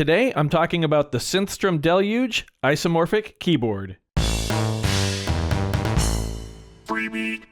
Today I'm talking about the Synthstrom Deluge Isomorphic Keyboard. Freebie.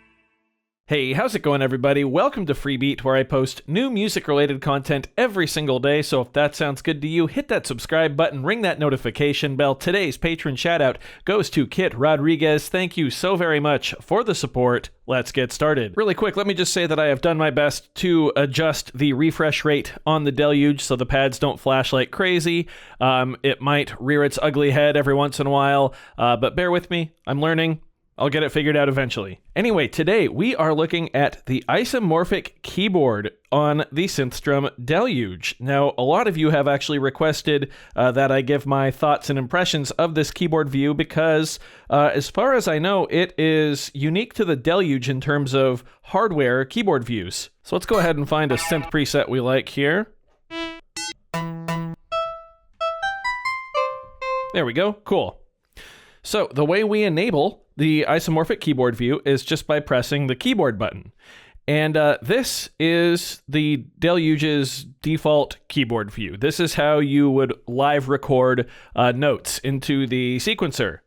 Hey, how's it going, everybody? Welcome to Freebeat, where I post new music-related content every single day, so if that sounds good to you, hit that subscribe button, ring that notification bell. Today's patron shoutout goes to Kit Rodriguez. Thank you so very much for the support. Let's get started. Really quick, let me just say that I have done my best to adjust the refresh rate on the Deluge so the pads don't flash like crazy. It might rear its ugly head every once in a while, but bear with me. I'm learning. I'll get it figured out eventually. Anyway, today we are looking at the Isomorphic Keyboard on the Synthstrom Deluge. Now, a lot of you have actually requested that I give my thoughts and impressions of this keyboard view because, as far as I know, it is unique to the Deluge in terms of hardware keyboard views. So let's go ahead and find a synth preset we like here. There we go, cool. So the way we enable the Isomorphic Keyboard view is just by pressing the keyboard button. And this is the Deluge's default keyboard view. This is how you would live record notes into the sequencer.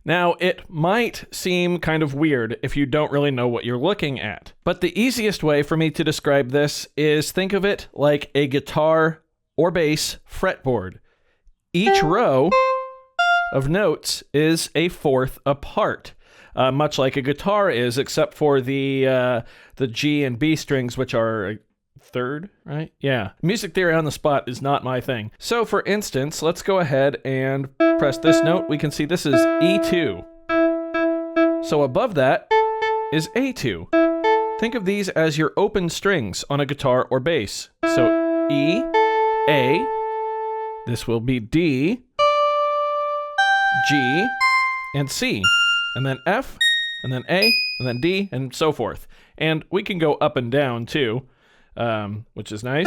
Now, it might seem kind of weird if you don't really know what you're looking at, but the easiest way for me to describe this is think of it like a guitar or bass fretboard. Each row of notes is a fourth apart, much like a guitar is, except for the G and B strings, which are a third, right? Yeah. Music theory on the spot is not my thing. So for instance, let's go ahead and press this note. We can see this is E2. So above that is A2. Think of these as your open strings on a guitar or bass. So E, A, this will be D, G, and C, and then F, and then A, and then D, and so forth. And we can go up and down too. Which is nice.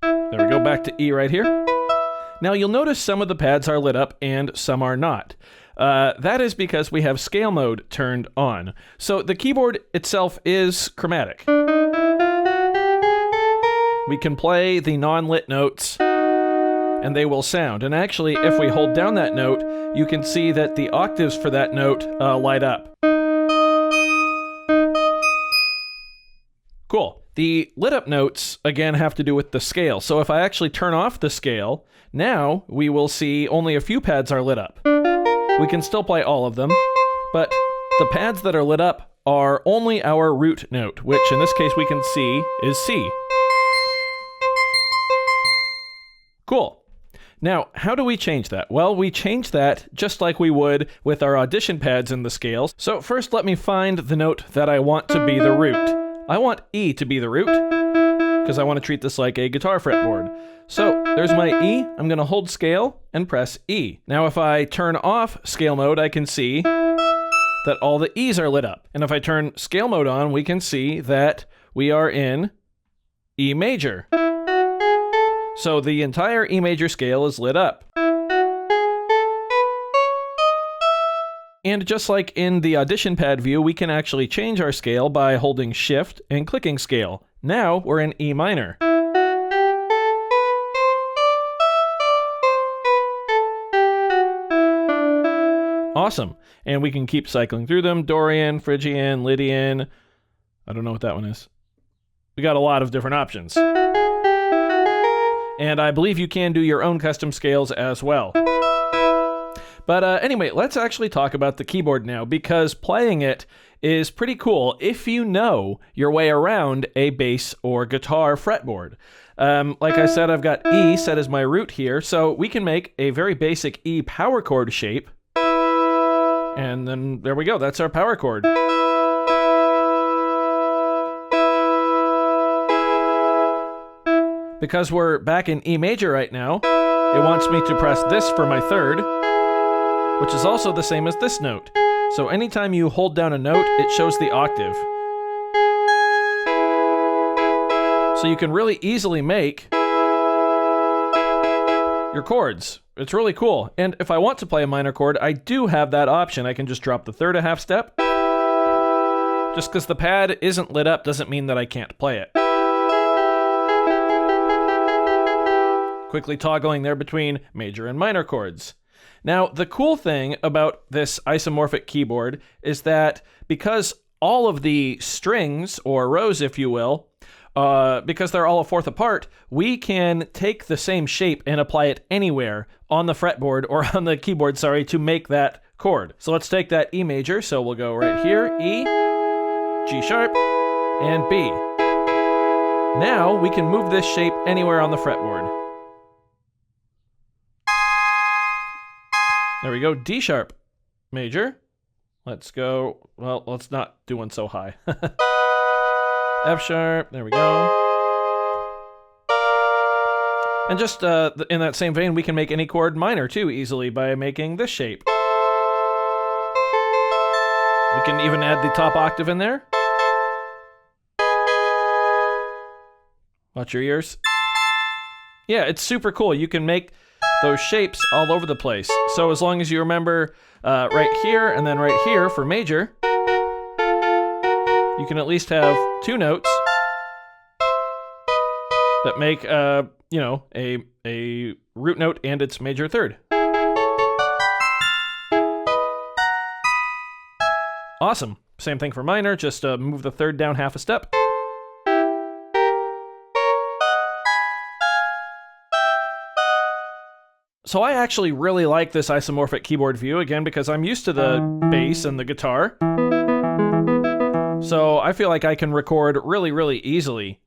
There we go, back to E right here. Now you'll notice some of the pads are lit up and some are not. That is because we have scale mode turned on. So the keyboard itself is chromatic. We can play the non-lit notes and they will sound. And actually, if we hold down that note, you can see that the octaves for that note light up. Cool. The lit up notes, again, have to do with the scale. So if I actually turn off the scale, now we will see only a few pads are lit up. We can still play all of them, but the pads that are lit up are only our root note, which in this case we can see is C. Cool. Now, how do we change that? Well, we change that just like we would with our audition pads in the scales. So first let me find the note that I want to be the root. I want E to be the root, because I want to treat this like a guitar fretboard. So there's my E. I'm going to hold scale and press E. Now if I turn off scale mode, I can see that all the E's are lit up. And if I turn scale mode on, we can see that we are in E major. So the entire E major scale is lit up. And just like in the audition pad view, we can actually change our scale by holding Shift and clicking scale. Now we're in E minor. Awesome. And we can keep cycling through them. Dorian, Phrygian, Lydian. I don't know what that one is. We got a lot of different options. And I believe you can do your own custom scales as well. But anyway, let's actually talk about the keyboard now, because playing it is pretty cool if you know your way around a bass or guitar fretboard. Like I said, I've got E set as my root here, so we can make a very basic E power chord shape. And then there we go, that's our power chord. Because we're back in E major right now, it wants me to press this for my third, which is also the same as this note. So anytime you hold down a note, it shows the octave. So you can really easily make your chords It's really cool. And if I want to play a minor chord, I do have that option. I can just drop the third a half step. Just because the pad isn't lit up doesn't mean that I can't play it. Quickly toggling there between major and minor chords. Now, the cool thing about this isomorphic keyboard is that because all of the strings, or rows if you will, because they're all a fourth apart, we can take the same shape and apply it anywhere on the fretboard or on the keyboard, to make that chord. So let's take that E major. So we'll go right here, E, G sharp, and B. Now we can move this shape anywhere on the fretboard. There we go, D sharp major. Let's go, well, let's not do one so high. F sharp, there we go. And just in that same vein, we can make any chord minor too easily by making this shape. We can even add the top octave in there. Watch your ears. Yeah, it's super cool. You can make those shapes all over the place. So as long as you remember right here and then right here for major, you can at least have two notes that make, you know, a root note and its major third. Awesome. Same thing for minor, just move the third down half a step. So I actually really like this isomorphic keyboard view, again, because I'm used to the bass and the guitar. So I feel like I can record really, really easily.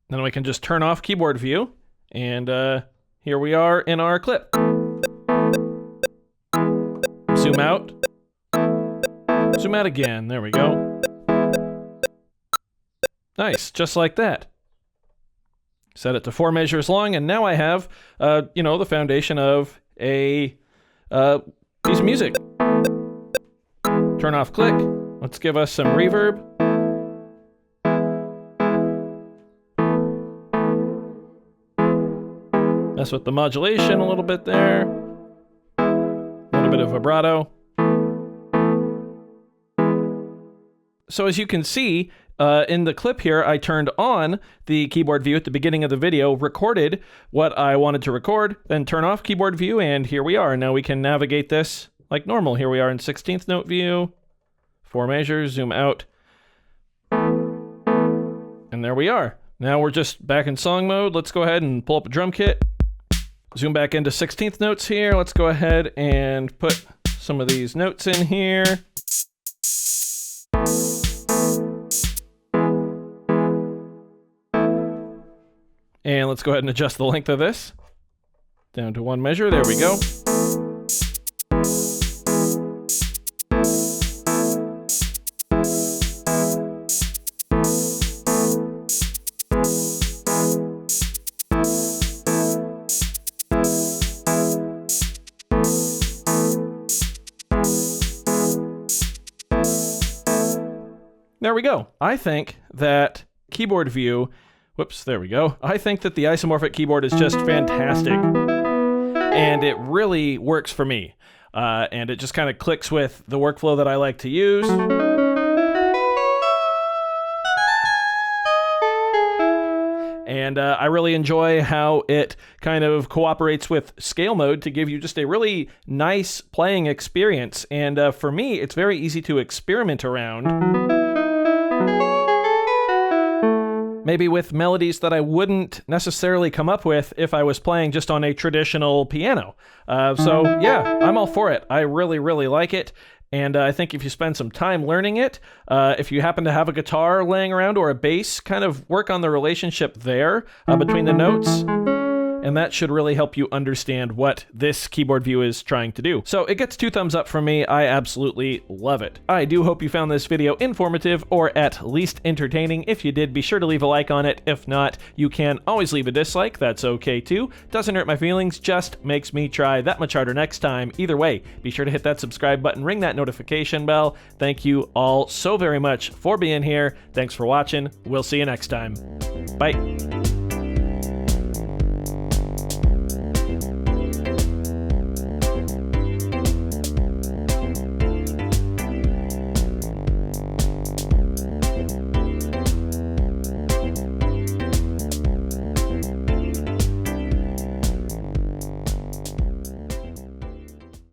Then we can just turn off keyboard view, and here we are in our clip. Zoom out. Zoom out again. There we go. Nice, just like that. Set it to 4 measures long, and now I have, you know, the foundation of a piece of music. Turn off click. Let's give us some reverb. Mess with the modulation a little bit there. A little bit of vibrato. So as you can see, in the clip here, I turned on the keyboard view at the beginning of the video, recorded what I wanted to record, then turn off keyboard view, and here we are. Now we can navigate this like normal. Here we are in 16th note view, 4 measures, zoom out. And there we are. Now we're just back in song mode. Let's go ahead and pull up a drum kit. Zoom back into 16th notes here. Let's go ahead and put some of these notes in here. And let's go ahead and adjust the length of this down to 1 measure. There we go. There we go. I think that keyboard view, whoops, there we go. I think that the isomorphic keyboard is just fantastic. And it really works for me. And it just kind of clicks with the workflow that I like to use. And I really enjoy how it kind of cooperates with scale mode to give you just a really nice playing experience. And for me, it's very easy to experiment around. Maybe with melodies that I wouldn't necessarily come up with if I was playing just on a traditional piano. So yeah, I'm all for it. I really, really like it. And I think if you spend some time learning it, if you happen to have a guitar laying around or a bass, kind of work on the relationship there between the notes. and that should really help you understand what this keyboard view is trying to do. So it gets 2 thumbs up from me. I absolutely love it. I do hope you found this video informative or at least entertaining. If you did, be sure to leave a like on it. If not, you can always leave a dislike. That's okay too. Doesn't hurt my feelings, just makes me try that much harder next time. Either way, be sure to hit that subscribe button, ring that notification bell. Thank you all so very much for being here. Thanks for watching. We'll see you next time. Bye.